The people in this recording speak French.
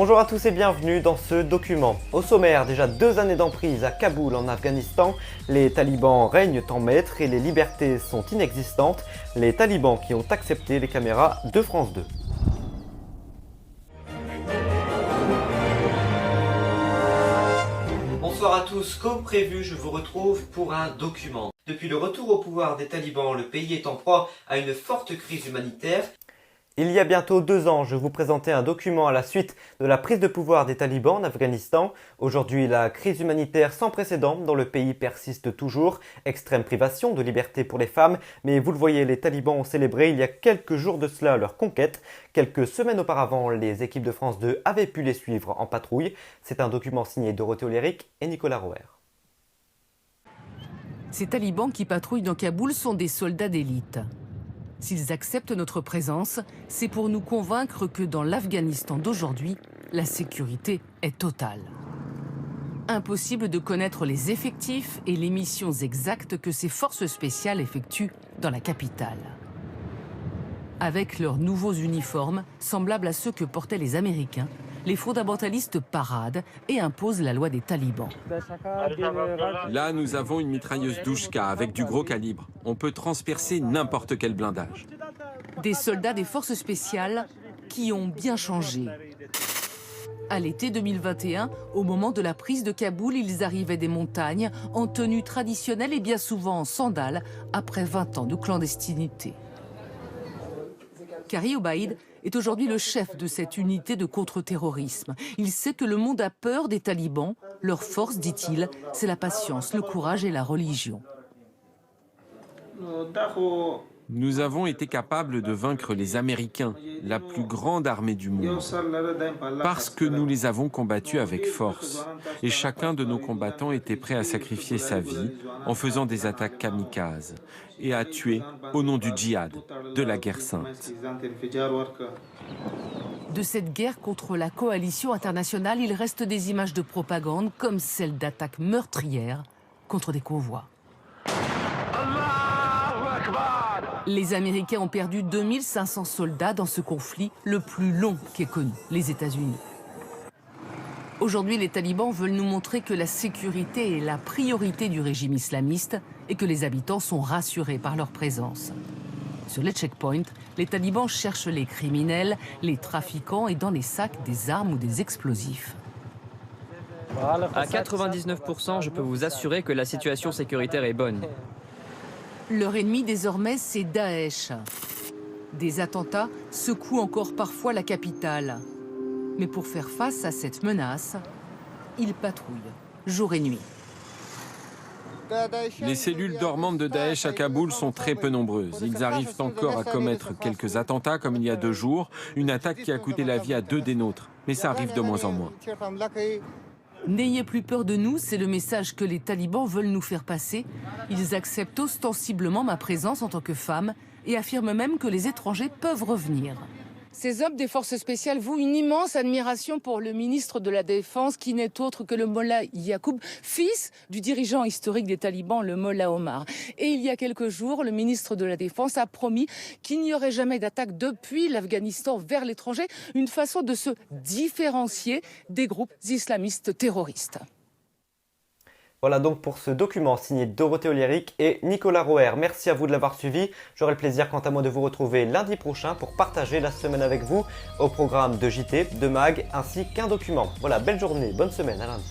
Bonjour à tous et bienvenue dans ce document. Au sommaire, déjà 2 années d'emprise à Kaboul en Afghanistan, les talibans règnent en maître et les libertés sont inexistantes, les talibans qui ont accepté les caméras de France 2. Bonsoir à tous, comme prévu, je vous retrouve pour un document. Depuis le retour au pouvoir des talibans, le pays est en proie à une forte crise humanitaire. Il y a bientôt 2 ans, je vous présentais un document à la suite de la prise de pouvoir des talibans en Afghanistan. Aujourd'hui, la crise humanitaire sans précédent dans le pays persiste toujours. Extrême privation de liberté pour les femmes, mais vous le voyez, les talibans ont célébré il y a quelques jours de cela leur conquête. Quelques semaines auparavant, les équipes de France 2 avaient pu les suivre en patrouille. C'est un document signé Dorothée Olléric et Nicolas Roer. Ces talibans qui patrouillent dans Kaboul sont des soldats d'élite. S'ils acceptent notre présence, c'est pour nous convaincre que dans l'Afghanistan d'aujourd'hui, la sécurité est totale. Impossible de connaître les effectifs et les missions exactes que ces forces spéciales effectuent dans la capitale. Avec leurs nouveaux uniformes, semblables à ceux que portaient les Américains, les fondamentalistes paradent et imposent la loi des talibans. Là, nous avons une mitrailleuse Douchka avec du gros calibre. On peut transpercer n'importe quel blindage. Des soldats des forces spéciales qui ont bien changé. À l'été 2021, au moment de la prise de Kaboul, ils arrivaient des montagnes en tenue traditionnelle et bien souvent en sandales après 20 ans de clandestinité. Kari Obaid est aujourd'hui le chef de cette unité de contre-terrorisme. Il sait que le monde a peur des talibans. Leur force, dit-il, c'est la patience, le courage et la religion. Nous avons été capables de vaincre les Américains, la plus grande armée du monde, parce que nous les avons combattus avec force. Et chacun de nos combattants était prêt à sacrifier sa vie en faisant des attaques kamikazes et à tuer au nom du djihad, de la guerre sainte. De cette guerre contre la coalition internationale, il reste des images de propagande comme celle d'attaques meurtrières contre des convois. Les Américains ont perdu 2500 soldats dans ce conflit, le plus long qu'aient connu les États-Unis. Aujourd'hui, les talibans veulent nous montrer que la sécurité est la priorité du régime islamiste et que les habitants sont rassurés par leur présence. Sur les checkpoints, les talibans cherchent les criminels, les trafiquants et dans les sacs des armes ou des explosifs. À 99%, je peux vous assurer que la situation sécuritaire est bonne. Leur ennemi désormais, c'est Daesh. Des attentats secouent encore parfois la capitale. Mais pour faire face à cette menace, ils patrouillent jour et nuit. Les cellules dormantes de Daesh à Kaboul sont très peu nombreuses. Ils arrivent encore à commettre quelques attentats comme il y a 2 jours, une attaque qui a coûté la vie à 2 des nôtres. Mais ça arrive de moins en moins. N'ayez plus peur de nous, c'est le message que les talibans veulent nous faire passer. Ils acceptent ostensiblement ma présence en tant que femme et affirment même que les étrangers peuvent revenir. Ces hommes des forces spéciales vouent une immense admiration pour le ministre de la Défense, qui n'est autre que le Mollah Yacoub, fils du dirigeant historique des talibans, le Mollah Omar. Et il y a quelques jours, le ministre de la Défense a promis qu'il n'y aurait jamais d'attaque depuis l'Afghanistan vers l'étranger, une façon de se différencier des groupes islamistes terroristes. Voilà donc pour ce document signé Dorothée Olléric et Nicolas Roer. Merci à vous de l'avoir suivi. J'aurai le plaisir quant à moi de vous retrouver lundi prochain pour partager la semaine avec vous au programme de JT, de MAG ainsi qu'un document. Voilà, belle journée, bonne semaine, à lundi.